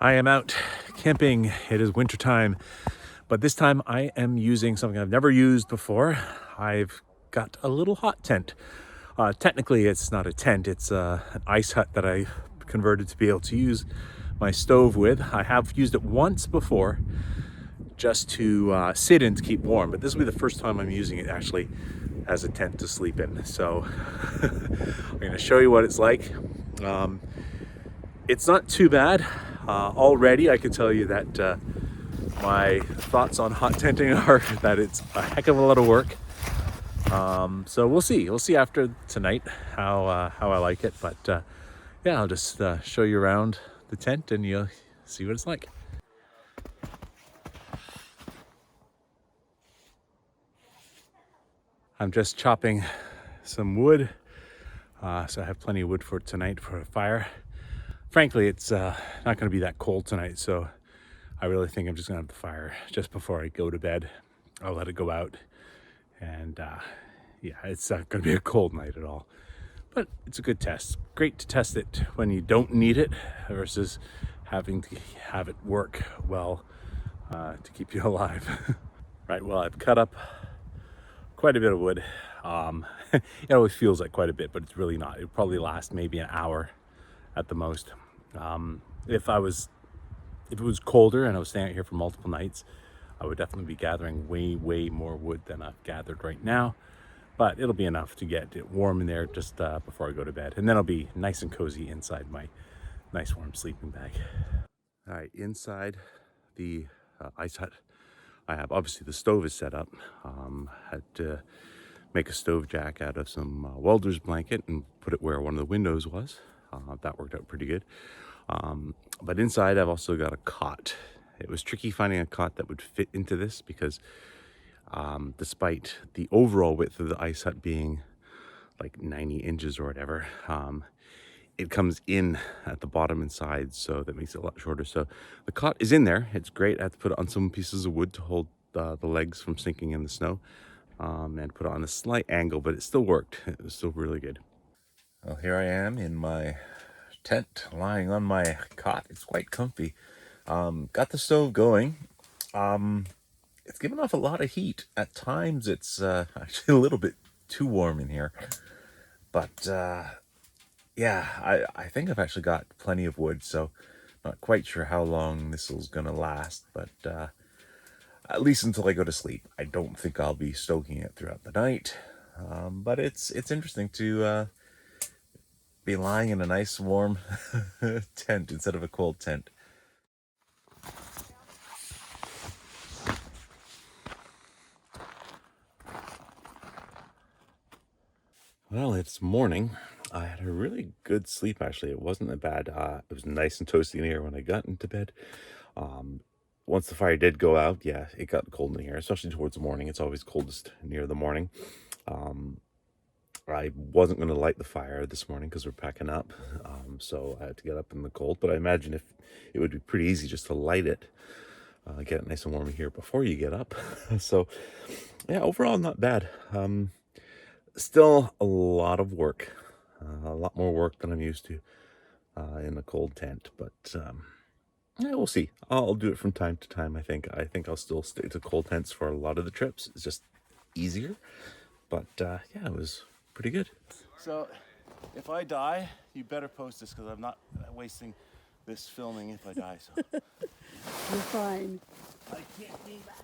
I am out camping. It is wintertime, but this time I am using something I've never used before. I've got a little hot tent. Technically, it's not a tent, it's an ice hut that I converted to be able to use my stove with. I have used it once before just to sit in to keep warm, but this will be the first time I'm using it actually as a tent to sleep in. So I'm going to show you what it's like. It's not too bad. Already I can tell you that my thoughts on hot tenting are that it's a heck of a lot of work. So we'll see after tonight how I like it, but yeah, I'll just show you around the tent and you'll see what it's like. I'm just chopping some wood, so I have plenty of wood for tonight for a fire. Frankly, it's not going to be that cold tonight, so I really think I'm just going to have the fire just before I go to bed. I'll let it go out, and yeah, it's not going to be a cold night at all. But it's a good test. Great to test it when you don't need it versus having to have it work well to keep you alive. Right, well, I've cut up quite a bit of wood. It always feels like quite a bit, but it's really not. It'll probably last maybe an hour at the most. If it was colder and I was staying out here for multiple nights, I would definitely be gathering way more wood than I've gathered right now. But it'll be enough to get it warm in there just before I go to bed. And then I'll be nice and cozy inside my nice warm sleeping bag. All right, inside the ice hut, I have, obviously the stove is set up. Had to make a stove jack out of some welder's blanket and put it where one of the windows was. That worked out pretty good. But inside I've also got a cot. It was tricky finding a cot that would fit into this because despite the overall width of the ice hut being like 90 inches or whatever, it comes in at the bottom and sides, so that makes it a lot shorter. So the cot is in there. It's great. I have to put it on some pieces of wood to hold the legs from sinking in the snow, and put it on a slight angle, but it still worked. It was still really good. Well, here I am in my tent, lying on my cot. It's quite comfy. Got the stove going. It's giving off a lot of heat. At times it's actually a little bit too warm in here. But yeah, I think I've actually got plenty of wood, so not quite sure how long this is gonna last, but at least until I go to sleep. I don't think I'll be stoking it throughout the night. But it's interesting to be lying in a nice warm tent instead of a cold tent. Well, it's morning. I had a really good sleep, actually. It wasn't that bad. It was nice and toasty in here when I got into bed. Once the fire did go out, yeah, it got cold in here, especially towards the morning. It's always coldest near the morning. I wasn't going to light the fire this morning because we're packing up, so I had to get up in the cold. But I imagine if it would be pretty easy just to light it, get it nice and warm here before you get up. So, yeah, overall not bad. Still a lot of work, a lot more work than I'm used to in a cold tent. But yeah, we'll see. I'll do it from time to time. I think I'll still stick to cold tents for a lot of the trips. It's just easier. But yeah, it was pretty good. So if I die, you better post this because I'm not wasting this filming if I die. So You're fine. I can't be back.